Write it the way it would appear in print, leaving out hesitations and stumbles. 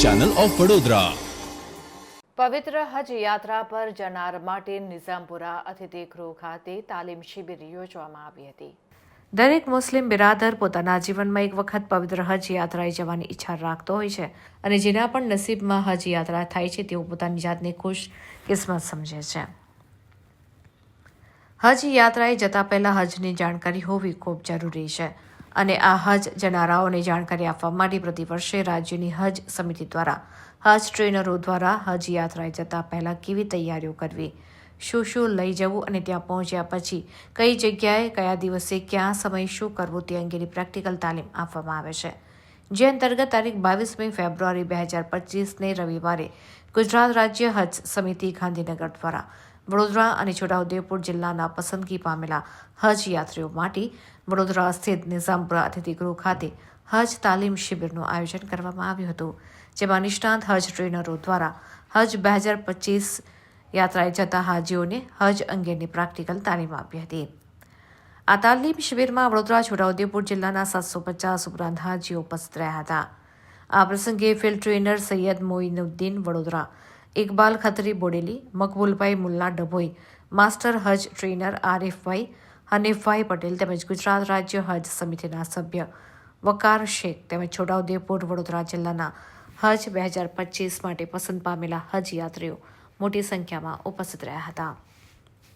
Channel of Vadodara. પવિત્ર હજ યાત્રા પર જનાર માટે નિઝામપુરા અતિથિગૃહ ખાતે તાલીમ શિબિર યોજવામાં આવી હતી। દરેક મુસ્લિમ બિરાદર પોતાના જીવનમાં એક વખત પવિત્ર હજ યાત્રાએ જવાની ઈચ્છા રાખતો હોય છે અને જેના પણ નસીબમાં હજ યાત્રા થાય છે તેઓ પોતાની જાતને ખુશ કિસ્મત સમજે છે। હજ યાત્રાએ જતા પહેલા હજની જાણકારી હોવી ખૂબ જરૂરી છે અને આ હજ જનારાઓને જાણકારી આપવા માટે પ્રતિવર્ષે રાજ્યની હજ સમિતિ દ્વારા હજ ટ્રેનરો દ્વારા હજ યાત્રાએ જતા પહેલા કેવી તૈયારીઓ કરવી, શું લઈ જવું અને ત્યાં પહોંચ્યા પછી કઈ જગ્યાએ કયા દિવસે ક્યાં સમય શું કરવું તે અંગેની પ્રેક્ટિકલ તાલીમ આપવામાં આવે છે। જે અંતર્ગત તારીખ 22મી ફેબ્રુઆરી 2025ને રવિવારે ગુજરાત રાજ્ય હજ સમિતિ ગાંધીનગર દ્વારા વડોદરા અને છોટાઉદેપુર જિલ્લાના પસંદગી પામેલા હજ યાત્રીઓ માટે વડોદરા સ્થિત નિઝામપુરા અતિથિગૃહ ખાતે હજ તાલીમ શિબિરનું આયોજન કરવામાં આવ્યું હતું, જેમાં નિષ્ણાંત હજ ટ્રેનરો દ્વારા હજ 2025 યાત્રાએ જતા હાજીઓને હજ અંગેની પ્રેક્ટિકલ તાલીમ આપી હતી। આ તાલીમ શિબિરમાં વડોદરા છોટાઉદેપુર જિલ્લાના 750 ઉપરાંત હાજીઓ ઉપસ્થિત રહ્યા હતા। આ પ્રસંગે ફિલ્ડ ટ્રેનર સૈયદ મોઇનુદ્દીન વડોદરા, ઇકબાલ ખત્રી બોડેલી, મકબૂલભાઈ મુલ્લા ડભોઈ, માસ્ટર હજ ટ્રેનર આરિફભાઈ, હનીફભાઈ પટેલ તેમજ ગુજરાત રાજ્ય હજ સમિતિના સભ્ય વકાર શેખ તેમજ છોટાઉદેપુર વડોદરા જિલ્લાના હજ 2025 માટે પસંદ પામેલા હજ યાત્રીઓ મોટી સંખ્યામાં ઉપસ્થિત રહ્યા હતા।